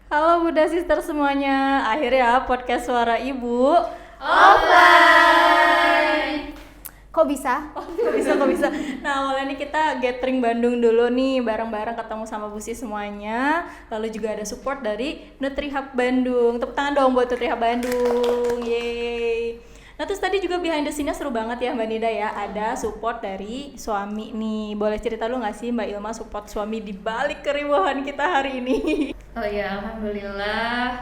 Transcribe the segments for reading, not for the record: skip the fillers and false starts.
Halo Bunda Sister semuanya, akhirnya podcast Suara Ibu Offline. Kok bisa? Kok bisa. Nah awalnya nih kita gathering Bandung dulu nih, bareng-bareng ketemu sama Busi semuanya. Lalu juga ada support dari NutriHub Bandung. Tepuk tangan dong buat NutriHub Bandung, yeay. Nah terus tadi juga behind the scene-nya seru banget ya Mbak Nida ya. Ada support dari suami nih. Boleh cerita lu gak sih Mbak Ilma support suami di balik keriuhan kita hari ini? Oh ya, alhamdulillah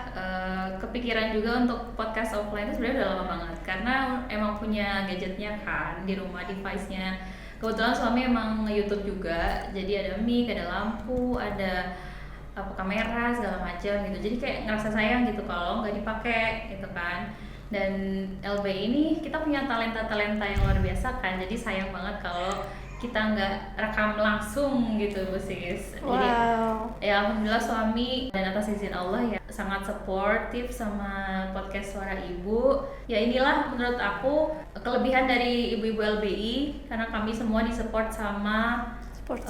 kepikiran juga untuk podcast offline itu sebenarnya udah lama banget karena emang punya gadgetnya kan di rumah, device-nya. Kebetulan suami emang nge-YouTube juga, jadi ada mic, ada lampu, ada kamera segala macam gitu. Jadi kayak ngerasa sayang gitu kalau nggak dipakai gitu kan. Dan LB ini kita punya talenta-talenta yang luar biasa kan, jadi sayang banget kalau kita nggak rekam langsung gitu Bu Sis. Jadi ya alhamdulillah suami dan atas izin Allah ya sangat supportive sama podcast Suara Ibu. Ya inilah menurut aku kelebihan dari ibu-ibu LBI karena kami semua disupport sama Support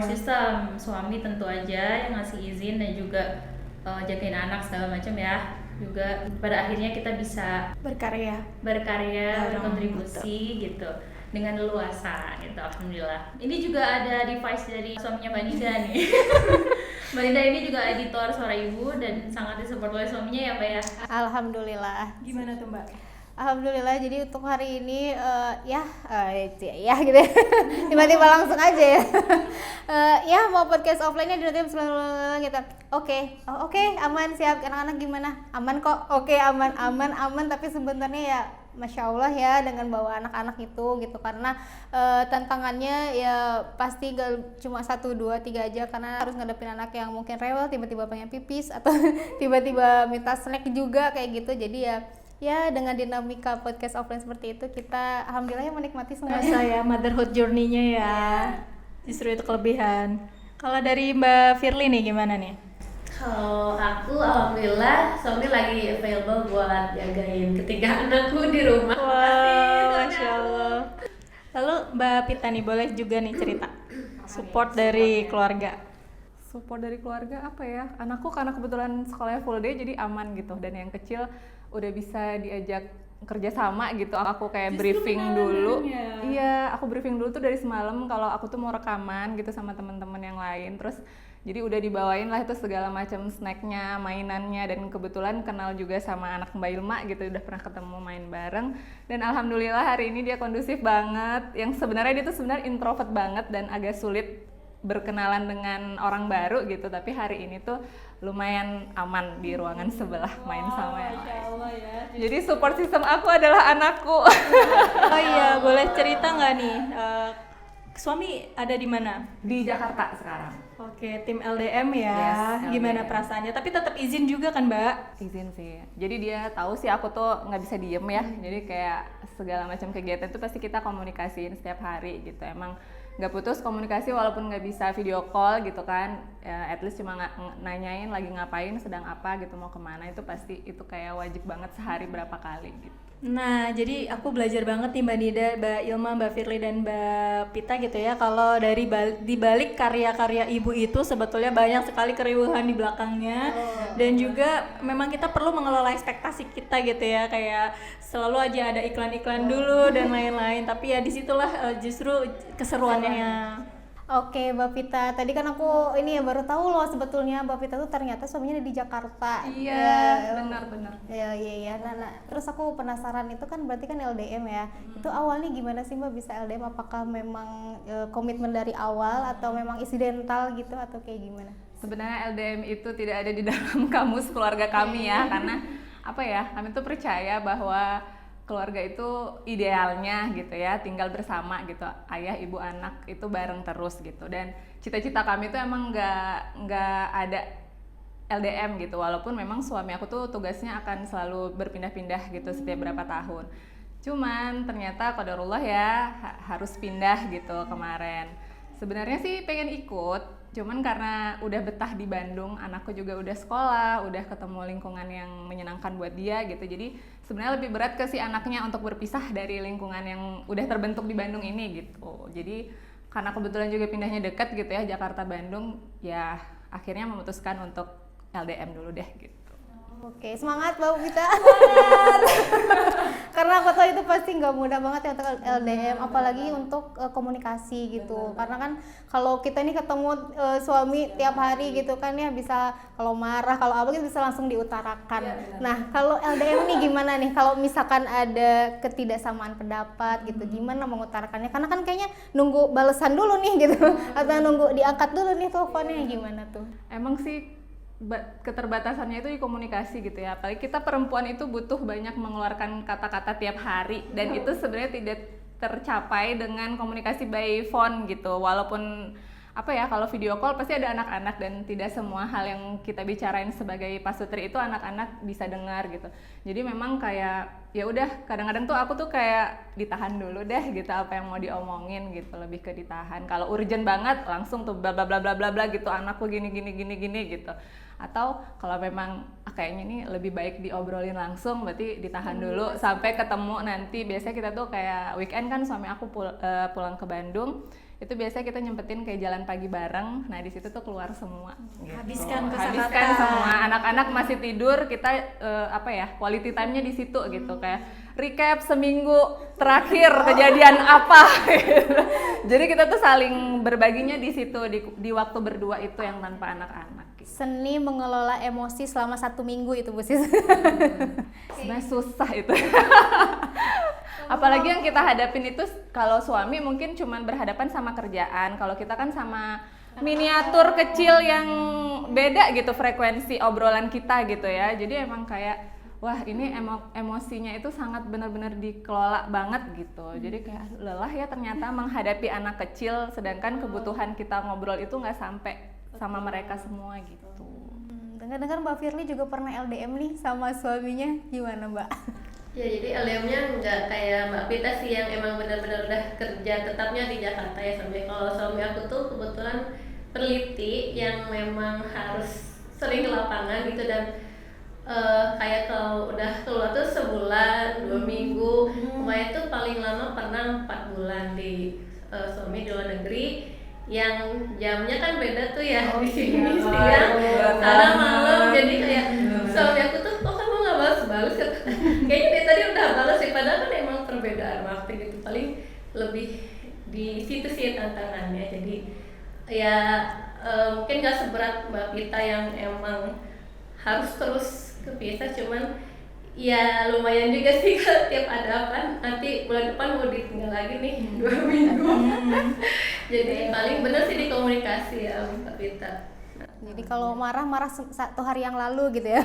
system. Suami tentu aja yang ngasih izin dan juga jagain anak segala macam ya. Juga pada akhirnya kita bisa Berkarya, berkontribusi gitu dengan leluasa gitu, alhamdulillah. Ini juga ada device dari suaminya Mbak Nida nih. Mbak Nida ini juga editor Suara Ibu dan sangat disupport oleh suaminya ya Mbak ya. Alhamdulillah. gimana tuh Mbak? Alhamdulillah, jadi untuk hari ini ya gitu ya. Tiba-tiba langsung aja ya. Ya mau podcast offline-nya di notif gitu. Oke, aman, siap. Anak-anak gimana? Aman kok. Oke, aman. Tapi sebenarnya ya Masya Allah ya dengan bawa anak-anak itu gitu, karena tantangannya ya pasti gak cuma 1, 2, 3 aja, karena harus ngadepin anak yang mungkin rewel, tiba-tiba pengen pipis atau tiba-tiba minta snack juga kayak gitu. Jadi ya dengan dinamika podcast offline seperti itu kita alhamdulillah menikmati semuanya. Saya motherhood journey-nya ya. Justru itu kelebihan. Kalau dari Mbak Firly nih gimana nih? Kalau aku alhamdulillah suami lagi available buat jagain ketiga anakku di rumah. Wow, Masya Allah. Lalu Mbak Pita nih boleh juga nih cerita support dari keluarga. Support dari keluarga apa ya? Anakku karena kebetulan sekolahnya full day jadi aman gitu, dan yang kecil udah bisa diajak kerja sama gitu. Aku kayak briefing dulu. Iya, aku briefing dulu tuh dari semalam kalau aku tuh mau rekaman gitu sama teman-teman yang lain. Terus jadi udah dibawain lah itu segala macam snacknya, mainannya, dan kebetulan kenal juga sama anak Mbak Ilma gitu, udah pernah ketemu main bareng. Dan alhamdulillah hari ini dia kondusif banget. Yang sebenarnya dia tuh sebenarnya introvert banget dan agak sulit berkenalan dengan orang baru gitu, tapi hari ini tuh lumayan aman di ruangan sebelah main sama yang lain. Ya. Jadi support system aku adalah anakku. Oh iya, boleh cerita nggak nih? Suami ada di mana? Di Jakarta sekarang. Oke, tim LDM ya. Yes, Gimana LDM. perasaannya? Tapi tetap izin juga kan, Mbak? Izin sih. Jadi dia tahu sih aku tuh nggak bisa diem ya. Jadi kayak segala macam kegiatan itu pasti kita komunikasiin setiap hari gitu. Emang nggak putus komunikasi walaupun nggak bisa video call gitu kan. Ya, at least cuma nanyain lagi ngapain, sedang apa gitu, mau kemana, itu pasti itu kayak wajib banget sehari berapa kali gitu. Nah, jadi aku belajar banget nih Mbak Nida, Mbak Ilma, Mbak Firly, dan Mbak Pita gitu ya. Kalau dari di balik karya-karya ibu itu sebetulnya banyak sekali keriuhan di belakangnya. Dan juga memang kita perlu mengelola ekspektasi kita gitu ya. Kayak selalu aja ada iklan-iklan dulu dan lain-lain. Tapi ya disitulah justru keseruannya. Oke, Mbak Pita, tadi kan aku ini ya baru tahu loh sebetulnya Mbak Pita tuh ternyata suaminya ada di Jakarta. Iya, benar-benar. Iya. Nah, terus aku penasaran, itu kan berarti kan LDM ya. Itu awalnya gimana sih Mbak bisa LDM? Apakah memang komitmen dari awal atau memang insidental gitu atau kayak gimana? Sebenarnya LDM itu tidak ada di dalam kamus keluarga kami ya, karena apa ya? Kami tuh percaya bahwa keluarga itu idealnya gitu ya, tinggal bersama gitu, ayah, ibu, anak itu bareng terus gitu. Dan cita-cita kami tuh emang nggak ada LDM gitu, walaupun memang suami aku tuh tugasnya akan selalu berpindah-pindah gitu setiap berapa tahun. Cuman ternyata qadarullah ya harus pindah gitu kemarin. Sebenarnya sih pengen ikut, cuman karena udah betah di Bandung, anakku juga udah sekolah, udah ketemu lingkungan yang menyenangkan buat dia gitu. Jadi sebenarnya lebih berat ke si anaknya untuk berpisah dari lingkungan yang udah terbentuk di Bandung ini gitu. Jadi karena kebetulan juga pindahnya dekat gitu ya, Jakarta Bandung, ya akhirnya memutuskan untuk LDM dulu deh gitu. Oke, semangat Mbak Vita. Karena aku tahu itu pasti nggak mudah banget ya untuk LDM, apalagi untuk komunikasi gitu. Karena kan kalau kita nih ketemu suami tiap hari gitu kan ya, bisa kalau marah, kalau apa gitu bisa langsung diutarakan. Nah, kalau LDM nih gimana nih? Kalau misalkan ada ketidaksamaan pendapat gitu, gimana mengutarakannya? Karena kan kayaknya nunggu balasan dulu nih gitu, atau nunggu diangkat dulu nih teleponnya, gimana tuh? Emang sih keterbatasannya itu di komunikasi gitu ya, apalagi kita perempuan itu butuh banyak mengeluarkan kata-kata tiap hari, dan itu sebenarnya tidak tercapai dengan komunikasi by phone gitu. Walaupun apa ya, kalau video call pasti ada anak-anak dan tidak semua hal yang kita bicarain sebagai pasutri itu anak-anak bisa dengar gitu. Jadi memang kayak ya udah, kadang-kadang tuh aku tuh kayak ditahan dulu deh gitu apa yang mau diomongin gitu, lebih ke ditahan. Kalau urgent banget langsung tuh bla bla bla bla bla bla gitu, anakku gini gitu. Atau kalau memang kayaknya ini lebih baik diobrolin langsung, berarti ditahan dulu sampai ketemu nanti. Biasanya kita tuh kayak weekend kan suami aku pulang ke Bandung, itu biasanya kita nyempetin kayak jalan pagi bareng. Nah di situ tuh keluar semua gitu. Habiskan kosakata. Habiskan semua, anak-anak masih tidur, kita quality time-nya di situ gitu, kayak recap seminggu terakhir kejadian apa gitu. Jadi kita tuh saling berbaginya di situ, di waktu berdua itu yang tanpa anak-anak gitu. Seni mengelola emosi selama 1 minggu itu Bu Sis. Sebenarnya susah itu. Apalagi yang kita hadapin itu kalau suami mungkin cuman berhadapan sama kerjaan, kalau kita kan sama miniatur kecil yang beda gitu frekuensi obrolan kita gitu ya. Jadi emang kayak wah ini emosinya itu sangat benar-benar dikelola banget gitu. Jadi kayak lelah ya ternyata menghadapi anak kecil, sedangkan kebutuhan kita ngobrol itu nggak sampai sama mereka semua gitu. Dengar-dengar Mbak Firly juga pernah LDM nih sama suaminya, gimana Mbak? Ya jadi LDM-nya nggak kayak Mbak Vita sih yang emang benar-benar udah kerja tetapnya di Jakarta ya suami. Kalau suami aku tuh kebetulan peneliti yang memang harus sering ke lapangan gitu, dan kayak kalau udah keluar tuh sebulan, 2 minggu, pokoknya tuh paling lama pernah 4 bulan di suami di luar negeri. Yang jamnya kan beda tuh ya, di sini siang, sana malam, jadi kayak suami aku tuh kok kamu nggak balas kayaknya dari tadi udah balas sih, padahal kan emang perbedaan waktu gitu, paling lebih di situ sih tantangannya. Jadi ya mungkin nggak seberat Mbak Vita yang emang harus terus kepisah, cuman ya lumayan juga sih kalau tiap ada apa nanti bulan depan mau ditinggal lagi nih 2 minggu. Jadi paling bener sih di komunikasi ya Mbak Vita. Jadi kalau marah 1 hari yang lalu gitu ya.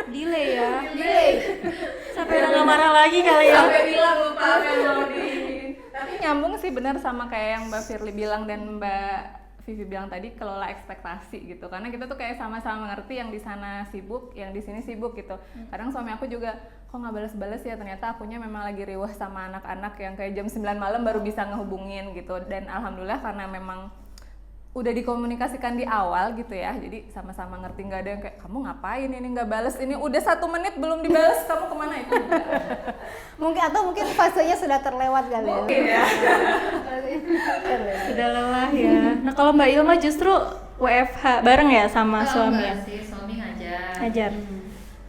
Delay ya. Sampai udah nggak marah lagi kali ya. Sampai bilang lupa apa yang mau di. Tapi nyambung sih benar sama kayak yang Mbak Firly bilang dan Mbak Vivi bilang tadi, kelola ekspektasi gitu. Karena kita tuh kayak sama-sama mengerti yang di sana sibuk, yang di sini sibuk gitu. Kadang suami aku juga kok nggak balas-balas ya, ternyata akunya memang lagi riwah sama anak-anak yang kayak jam 9 malam baru bisa ngehubungin gitu. Dan alhamdulillah karena memang udah dikomunikasikan di awal gitu ya, jadi sama-sama ngerti, nggak ada yang kayak kamu ngapain ini nggak balas, ini udah 1 menit belum dibalas, kamu kemana itu? mungkin fasenya sudah terlewat kali ya. Mungkin ya. Sudah lelah ya. Nah kalau Mbak Ilma justru WFH bareng ya sama suami ya? Enggak sih, suami ngajar. Ngajar.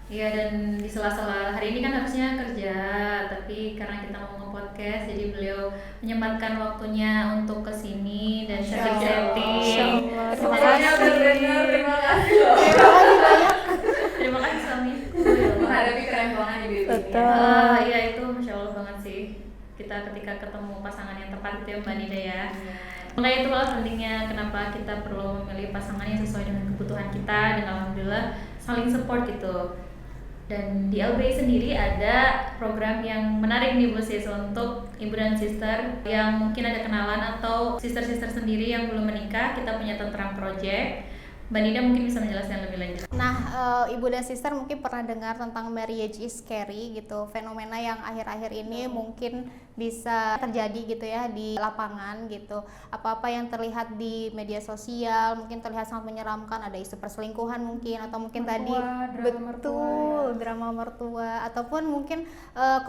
Iya, dan di sela-sela hari ini kan harusnya kerja, tapi karena kita mau nge-podcast jadi beliau menyempatkan waktunya untuk kesini dan setting-setting. Terima kasih. Terima kasih loh. Terima kasih suami. Menghadapi kerempongan di diri. Betul. Iya itu Masya Allah banget sih, kita ketika ketemu pasangan yang tepat itu ya Mbak Nida ya. Makanya itu malah pentingnya kenapa kita perlu memilih pasangan yang sesuai dengan kebutuhan kita, dan alhamdulillah saling support gitu. Dan di LBI sendiri ada program yang menarik nih Bu Sis untuk ibu dan sister yang mungkin ada kenalan atau sister-sister sendiri yang belum menikah. Kita punya Tenteram Project. Mbak Nida mungkin bisa menjelaskan lebih lanjut. Nah, ibu dan sister mungkin pernah dengar tentang marriage is scary gitu, fenomena yang akhir-akhir ini mungkin bisa terjadi gitu ya di lapangan gitu. Apa-apa yang terlihat di media sosial mungkin terlihat sangat menyeramkan, ada isu perselingkuhan mungkin, atau mungkin tadi drama mertua, ataupun mungkin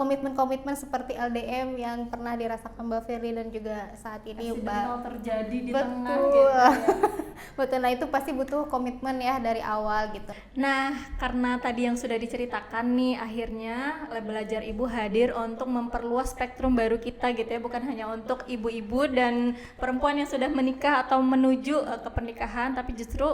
komitmen-komitmen seperti LDM yang pernah dirasakan Mbak Firly dan juga saat ini Accidental terjadi di betul. tengah gitu ya. Betul, nah itu pasti butuh komitmen ya dari awal gitu. Nah, karena tadi yang sudah diceritakan nih, akhirnya Lab Belajar Ibu hadir untuk memperluas spektrum baru kita gitu ya, bukan hanya untuk ibu-ibu dan perempuan yang sudah menikah atau menuju ke pernikahan, tapi justru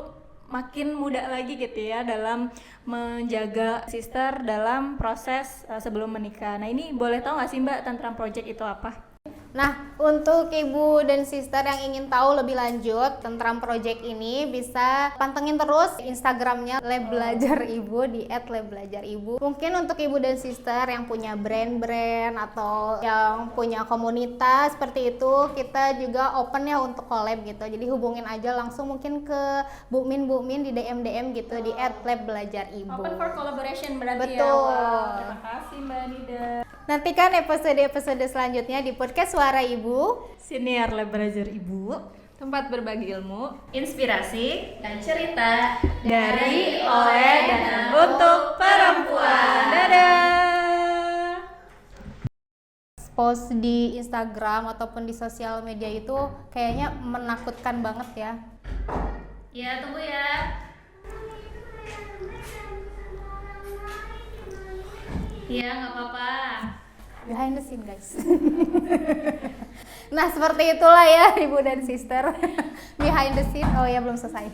makin muda lagi gitu ya dalam menjaga sister dalam proses sebelum menikah. Nah, ini boleh tahu nggak sih Mbak tentang project itu apa? Nah, untuk ibu dan sister yang ingin tahu lebih lanjut tentang project ini, bisa pantengin terus Instagramnya Lab Belajar Ibu di @labbelajaribu. Mungkin untuk ibu dan sister yang punya brand-brand atau yang punya komunitas seperti itu, kita juga open ya untuk collab gitu. Jadi hubungin aja langsung mungkin ke Bu Min di DM gitu di @labbelajaribu. Open for collaboration berarti Betul. ya. Wah, terima kasih Mbak Nida. Nantikan episode-episode selanjutnya di podcast Suara Ibu. Siniar Lab Belajar Ibu. Tempat berbagi ilmu. Inspirasi. Dan cerita Dari, oleh, dan untuk perempuan. Dadah. Post di Instagram ataupun di sosial media itu kayaknya menakutkan banget ya. Ya, tunggu ya. Iya, nggak apa-apa. Behind the scene guys. Nah seperti itulah ya ibu dan sister. Behind the scene, oh ya belum selesai.